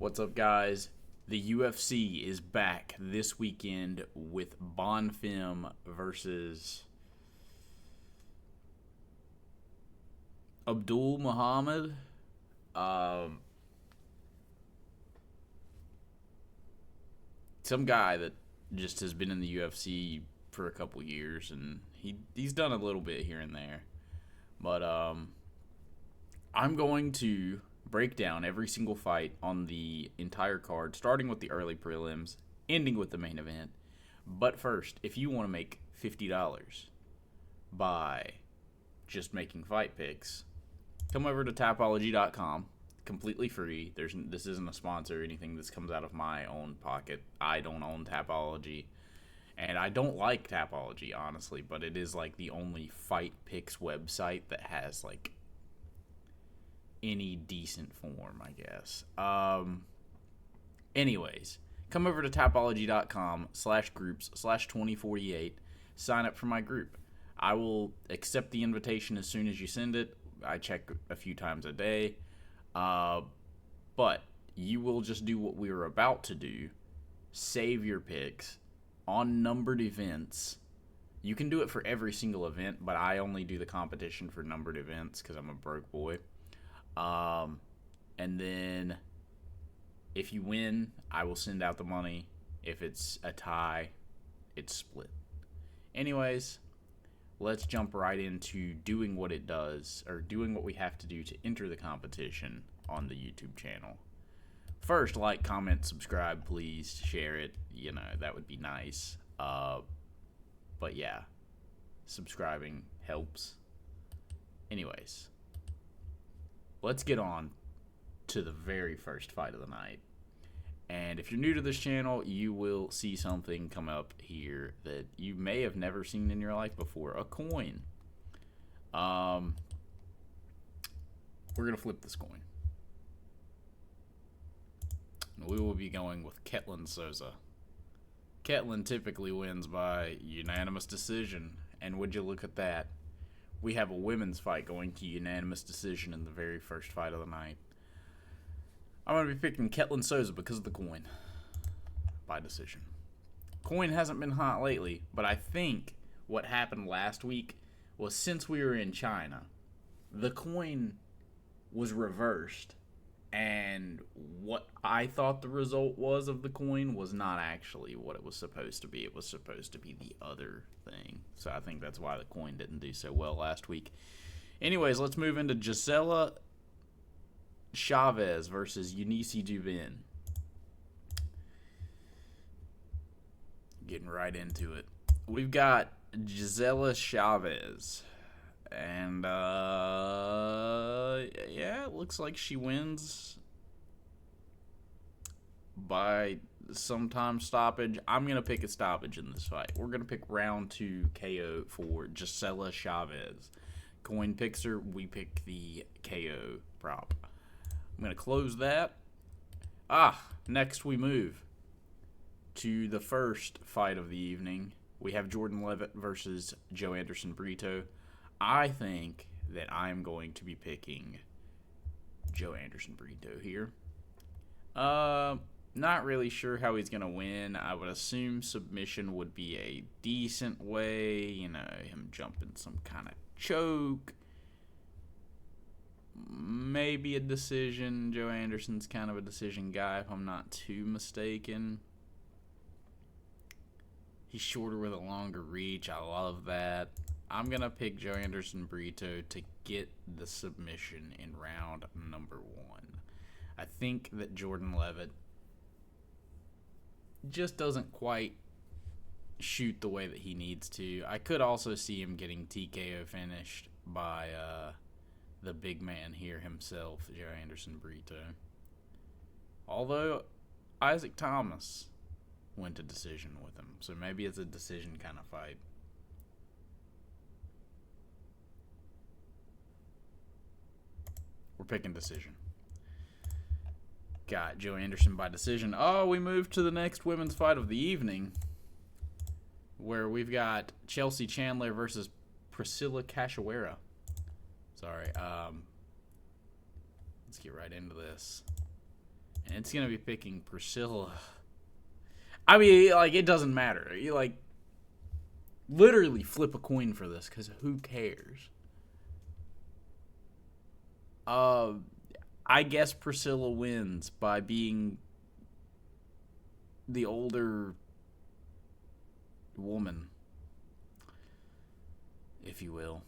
What's up, guys? The UFC is back this weekend with Bonfim versus Abdul Muhammad. Um, some guy that just has been in the UFC for a couple years, and he's done a little bit here and there. But I'm going to break down every single fight on the entire card, starting with the early prelims, ending with the main event. But first, if you want to make $50 by just making fight picks, come over to Tapology.com. Completely free. This isn't a sponsor or anything. This comes out of my own pocket. I don't own Tapology. And I don't like Tapology, honestly, but it is like the only fight picks website that has like any decent form, I guess. Anyways, come over to tapology.com/groups/2048. Sign up for my group. I will accept the invitation as soon as you send it. I check a few times a day. But you will just do what we were about to do. Save your picks on numbered events. You can do it for every single event, but I only do the competition for numbered events because I'm a broke boy. And then if you win, I will send out the money. If it's a tie, it's split. Anyways, let's jump right into doing what it does, or doing what we have to do to enter the competition on the YouTube channel. First, like, comment, subscribe, please. Share it. That would be nice. But yeah, subscribing helps. Anyways, let's get on to the very first fight of the night. And if you're new to this channel, you will see something come up here that you may have never seen in your life before. A coin. We're going to flip this coin. We will be going with Ketlin Souza. Ketlin typically wins by unanimous decision. And would you look at that? We have a women's fight going to unanimous decision in the very first fight of the night. I'm going to be picking Ketlin Souza because of the coin. By decision. Coin hasn't been hot lately, but I think what happened last week was, since we were in China, the coin was reversed. And what I thought the result was of the coin was not actually what it was supposed to be. It was supposed to be the other thing. So I think that's why the coin didn't do so well last week. Anyways, let's move into Gisela Chavez versus Eunice Dubin. Getting right into it. We've got Gisela Chavez. And, yeah, it looks like she wins by sometime stoppage. I'm going to pick a stoppage in this fight. We're going to pick round 2 KO for Gisela Chavez. Coin picks her. We pick the KO prop. I'm going to close that. Next we move to the first fight of the evening. We have Jordan Levitt versus Joe Anderson Brito. I think that I'm going to be picking Joe Anderson Brito here. Not really sure how he's going to win. I would assume submission would be a decent way. Him jumping some kind of choke. Maybe a decision. Joe Anderson's kind of a decision guy, if I'm not too mistaken. He's shorter with a longer reach. I love that. I'm going to pick Joe Anderson Brito to get the submission in round number 1. I think that Jordan Levitt just doesn't quite shoot the way that he needs to. I could also see him getting TKO finished by the big man here himself, Joe Anderson Brito. Although Isaac Thomas went to decision with him, so maybe it's a decision kind of fight. We're picking decision. Got Joe Anderson by decision. We moved to the next women's fight of the evening, where we've got Chelsea Chandler versus Priscilla Cachoeira. Sorry. Let's get right into this. It's going to be picking Priscilla. I mean, like, it doesn't matter. You, like, literally flip a coin for this, because who cares? I guess Priscilla wins by being the older woman, if you will.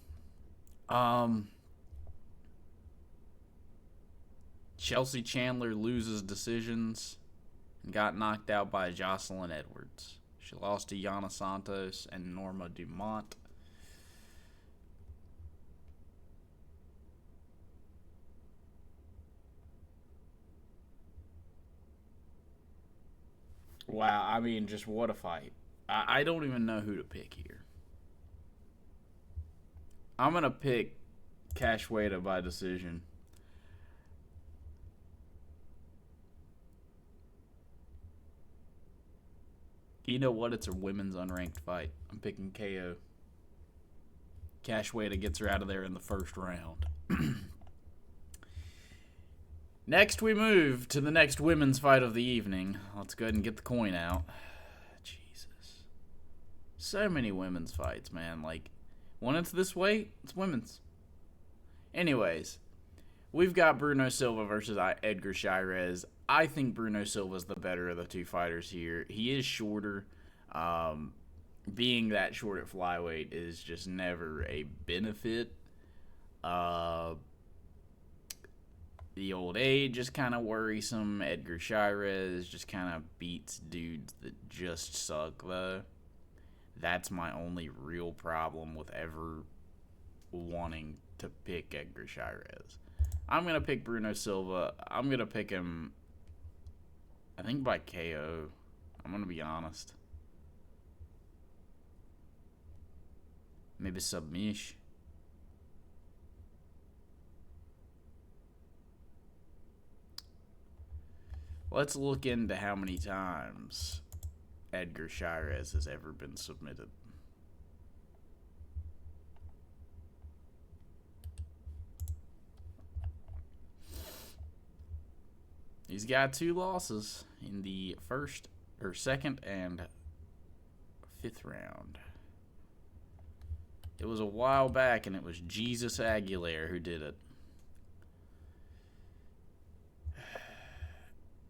Chelsea Chandler loses decisions and got knocked out by Jocelyn Edwards. She lost to Yana Santos and Norma Dumont. Wow, I mean, just what a fight. I don't even know who to pick here. I'm going to pick Cashweda by decision. You know what? It's a women's unranked fight. I'm picking KO. Cashweda gets her out of there in the first round. Next, we move to the next women's fight of the evening. Let's go ahead and get the coin out. Jesus. So many women's fights, man. Like, when it's this weight, it's women's. Anyways, we've got Bruno Silva versus Edgar Chairez. I think Bruno Silva's the better of the two fighters here. He is shorter. Being that short at flyweight is just never a benefit. The old age is kind of worrisome. Edgar Chairez just kind of beats dudes that just suck, though. That's my only real problem with ever wanting to pick Edgar Chairez. I'm going to pick Bruno Silva. I'm going to pick him, I think, by KO. I'm going to be honest. Maybe submission. Let's look into how many times Edgar Chairez has ever been submitted. He's got 2 losses in the second and 5th round. It was a while back, and it was Jesus Aguilera who did it.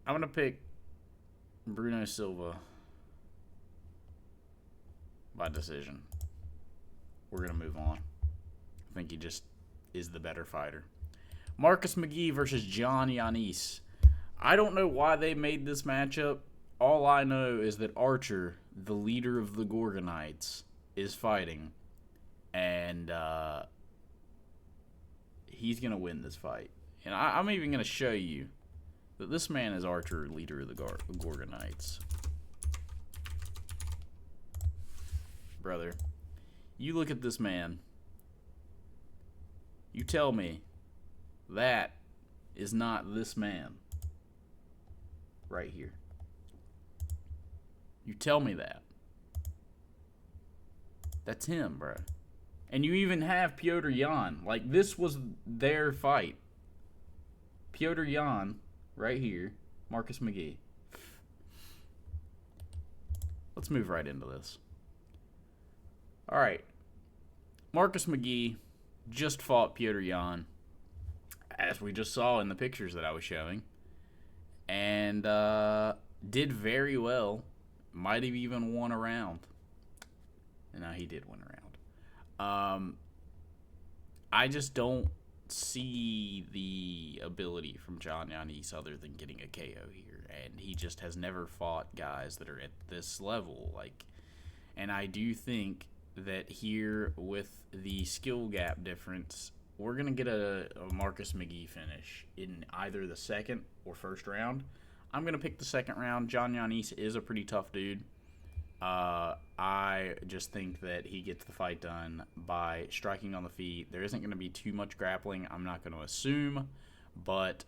I'm going to pick Bruno Silva by decision. We're going to move on. I think he just is the better fighter. Marcus McGee versus John Yanis. I don't know why they made this matchup. All I know is that Archer, the leader of the Gorgonites, is fighting. And he's going to win this fight. And I'm even going to show you that this man is Archer, leader of the Gorgonites. Brother, you look at this man. You tell me that is not this man right here. You tell me that. That's him, bro. And you even have Piotr Jan. Like, this was their fight. Piotr Jan, right here. Marcus McGee. Let's move right into this. Alright. Marcus McGee just fought Piotr Jan, as we just saw in the pictures that I was showing. And did very well. Might have even won a round. No, he did win a round. I just don't see the ability from John Yanis other than getting a KO here. And he just has never fought guys that are at this level. And I do think that here with the skill gap difference, we're going to get a Marcus McGee finish in either the second or first round. I'm going to pick the second round. John Yanis is a pretty tough dude. I just think that he gets the fight done by striking on the feet. There isn't going to be too much grappling. I'm not going to assume, but,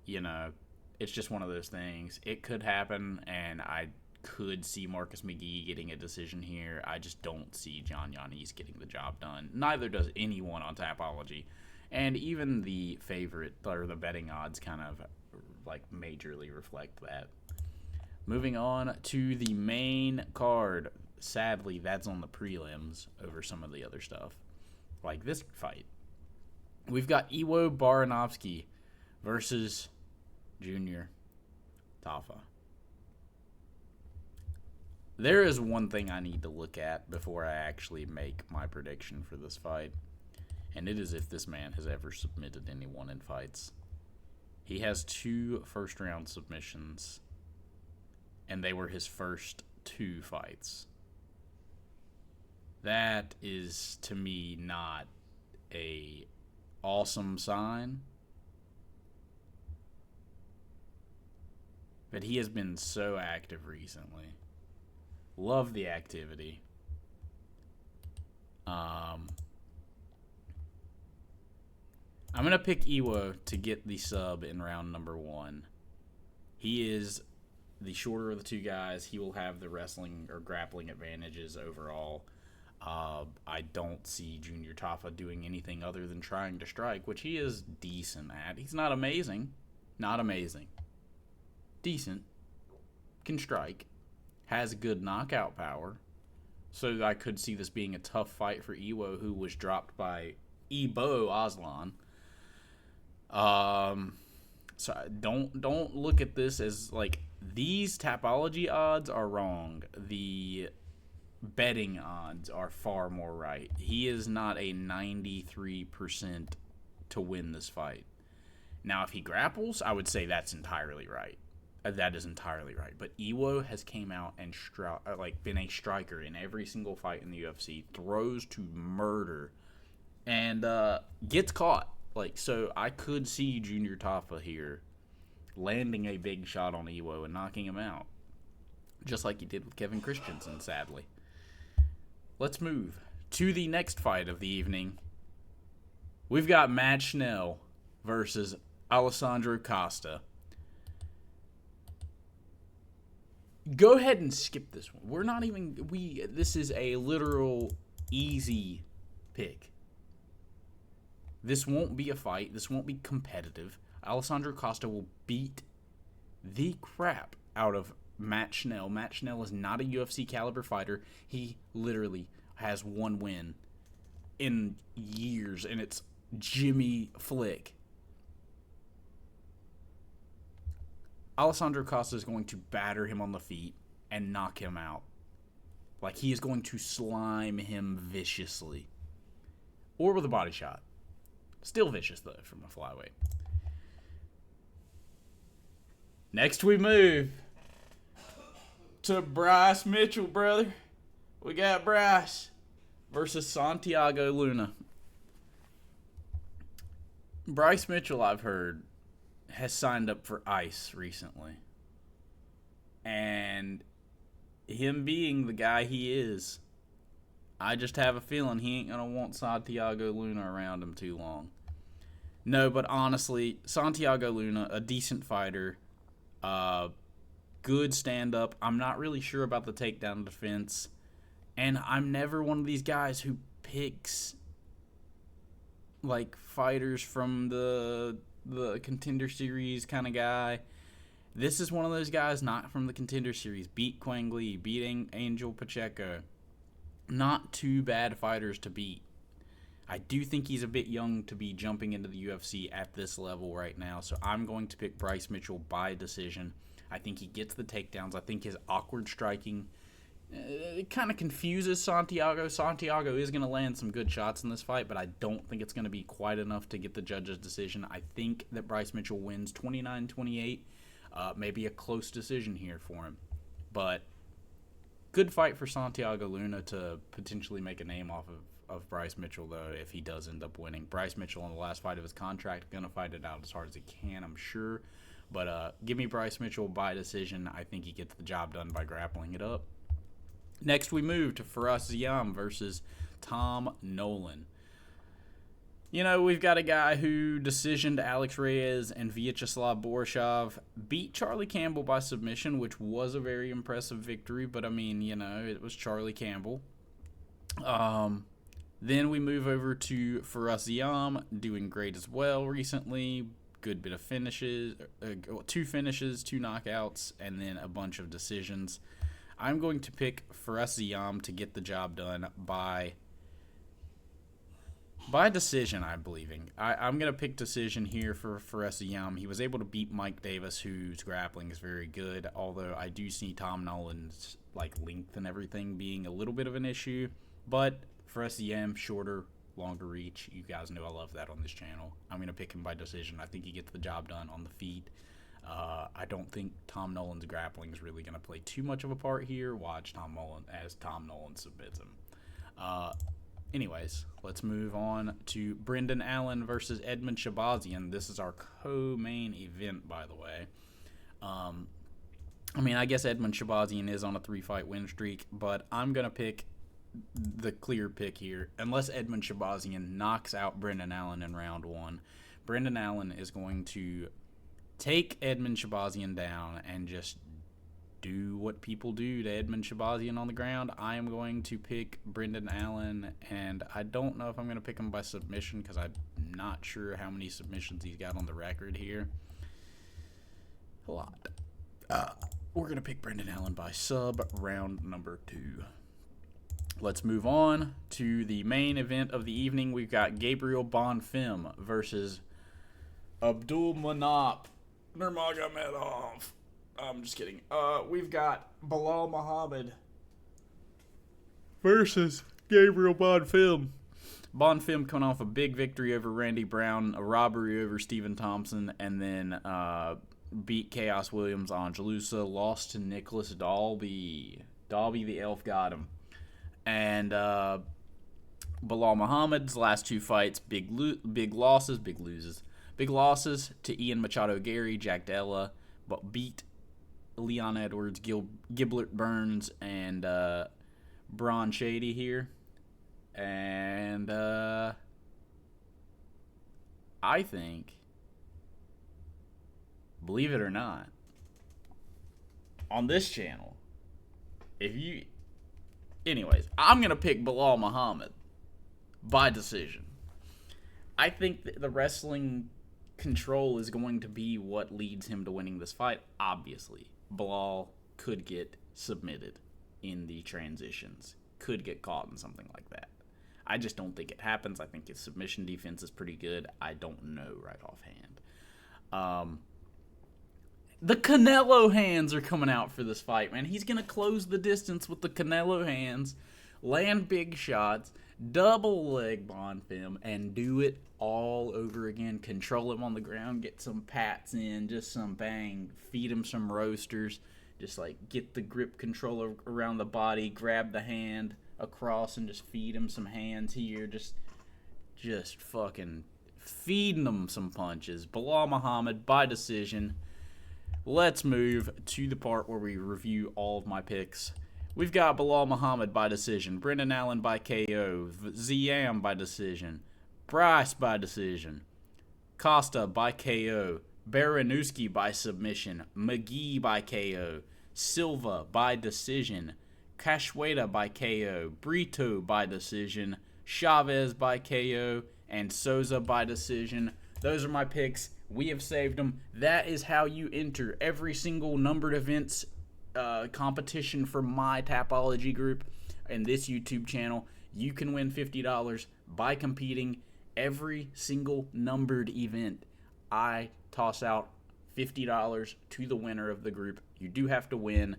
you know, it's just one of those things. It could happen, and I could see Marcus McGee getting a decision here. I just don't see John Yanis getting the job done. Neither does anyone on Tapology. And even the favorite, or the betting odds kind of like majorly reflect that. Moving on to the main card. Sadly, that's on the prelims over some of the other stuff. Like this fight. We've got Iwo Baranovsky versus Junior Tafa. There is one thing I need to look at before I actually make my prediction for this fight, and it is if this man has ever submitted anyone in fights. He has 2 first-round submissions, and they were his first 2 fights. That is, to me, not a awesome sign. But he has been so active recently. Love the activity. I'm going to pick Iwo to get the sub in round number 1. He is the shorter of the 2 guys. He will have the wrestling or grappling advantages overall. I don't see Junior Tafa doing anything other than trying to strike, which he is decent at. He's not amazing. Not amazing. Decent. Can strike. Has good knockout power. So I could see this being a tough fight for Iwo, who was dropped by Ebo Aslan. So don't look at this as like these Tapology odds are wrong. The betting odds are far more right. He is not a 93% to win this fight. Now, if he grapples, I would say that's entirely right. That is entirely right. But Iwo has came out and been a striker in every single fight in the UFC, throws to murder, and gets caught. So I could see Junior Tafa here landing a big shot on Iwo and knocking him out, just like he did with Kevin Christensen, sadly. Let's move to the next fight of the evening. We've got Matt Schnell versus Alessandro Costa. Go ahead and skip this one. This is a literal easy pick. This won't be a fight. This won't be competitive. Alessandro Costa will beat the crap out of Matt Schnell. Matt Schnell is not a UFC caliber fighter. He literally has 1 win in years, and it's Jimmy Flick. Alessandro Costa is going to batter him on the feet and knock him out. He is going to slime him viciously. Or with a body shot. Still vicious, though, from a flyweight. Next we move to Bryce Mitchell, brother. We got Bryce versus Santiago Luna. Bryce Mitchell, I've heard, has signed up for ICE recently. And him being the guy he is, I just have a feeling he ain't going to want Santiago Luna around him too long. No, but honestly, Santiago Luna, a decent fighter, good stand-up. I'm not really sure about the takedown defense. And I'm never one of these guys who picks, fighters from the Contender Series kind of guy. This is one of those guys not from the Contender Series. Beat Quang Lee, beating Angel Pacheco. Not too bad fighters to beat. I do think he's a bit young to be jumping into the UFC at this level right now, so I'm going to pick Bryce Mitchell by decision. I think he gets the takedowns. I think his awkward striking it kind of confuses Santiago. Santiago is going to land some good shots in this fight, but I don't think it's going to be quite enough to get the judge's decision. I think that Bryce Mitchell wins 29-28. Maybe a close decision here for him. But good fight for Santiago Luna to potentially make a name off of Bryce Mitchell, though, if he does end up winning. Bryce Mitchell, in the last fight of his contract, going to fight it out as hard as he can, I'm sure. But give me Bryce Mitchell by decision. I think he gets the job done by grappling it up. Next, we move to Faraz Ziam versus Tom Nolan. You know, we've got a guy who decisioned Alex Reyes and Vyacheslav Borisov, beat Charlie Campbell by submission, which was a very impressive victory, but I mean, you know, it was Charlie Campbell. Then we move over to Faraz Ziam, doing great as well recently. good bit of finishes, 2 finishes, 2 knockouts, and then a bunch of decisions. I'm going to pick Fares Ziam to get the job done by decision, I'm believing. I'm going to pick decision here for Fares Ziam. He was able to beat Mike Davis, whose grappling is very good, although I do see Tom Nolan's length and everything being a little bit of an issue. But Fares Ziam, shorter, longer reach. You guys know I love that on this channel. I'm going to pick him by decision. I think he gets the job done on the feet. I don't think Tom Nolan's grappling is really going to play too much of a part here. Watch Tom Nolan submits him. Anyways, let's move on to Brendan Allen versus Edmund Shabazian. This is our co-main event, by the way. I guess Edmund Shabazian is on a 3-fight win streak, but I'm going to pick the clear pick here. Unless Edmund Shabazian knocks out Brendan Allen in round 1, Brendan Allen is going to take Edmund Shabazian down and just do what people do to Edmund Shabazian on the ground. I am going to pick Brendan Allen, and I don't know if I'm going to pick him by submission because I'm not sure how many submissions he's got on the record here. A lot. We're going to pick Brendan Allen by sub, round number 2. Let's move on to the main event of the evening. We've got Gabriel Bonfim versus Abdul Manap Nurmagomedov. I'm just kidding. We've got Bilal Muhammad versus Gabriel Bonfim. Bonfim coming off a big victory over Randy Brown, a robbery over Stephen Thompson, and then beat Chaos Williams on Jalusa, lost to Nicholas Dalby. Dalby the Elf got him. And Bilal Muhammad's last 2 fights, big losses to Ian Machado Gary, Jack Della, but beat Leon Edwards, Giblet Burns, and Braun Shady here. And I think, believe it or not, on this channel, anyways, I'm going to pick Bilal Muhammad by decision. I think that the wrestling control is going to be what leads him to winning this fight. Obviously, Bilal could get submitted in the transitions, could get caught in something like that. I just don't think it happens. I think his submission defense is pretty good. I don't know right offhand. The Canelo hands are coming out for this fight, man. He's going to close the distance with the Canelo hands, land big shots, double leg Bonfim, and do it all over again. Control him on the ground, get some pats in, just some bang, feed him some roasters, just get the grip control around the body, grab the hand across and just feed him some hands here, just fucking feeding them some punches. Bilal Muhammad by decision. Let's move to the part where we review all of my picks. We've got Bilal Muhammad by decision, Brendan Allen by KO, Ziam by decision, Bryce by decision, Costa by KO, Baranowski by submission, McGee by KO, Silva by decision, Cachoeira by KO, Brito by decision, Chavez by KO, and Souza by decision. Those are my picks. We have saved them. That is how you enter every single numbered events competition for my Tapology group and this YouTube channel. You can win $50 by competing every single numbered event. I toss out $50 to the winner of the group. You do have to win.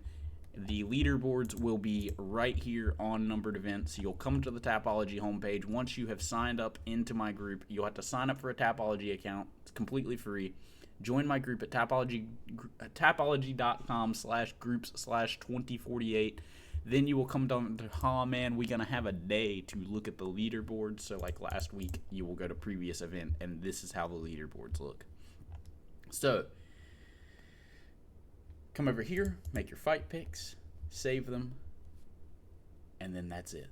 The leaderboards will be right here on numbered events. You'll come to the Tapology homepage. Once you have signed up into my group, you'll have to sign up for a Tapology account. It's completely free. Join my group at tapology.com/groups/2048. Then you will come down to, oh man, we're going to have a day to look at the leaderboards. So like last week, you will go to previous event, and this is how the leaderboards look. So come over here, make your fight picks, save them, and then that's it.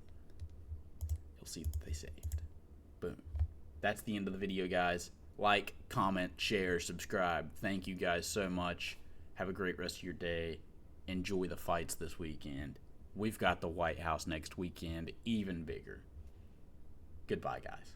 You'll see that they saved. Boom. That's the end of the video, guys. Like, comment, share, subscribe. Thank you guys so much. Have a great rest of your day. Enjoy the fights this weekend. We've got the White House next weekend, even bigger. Goodbye, guys.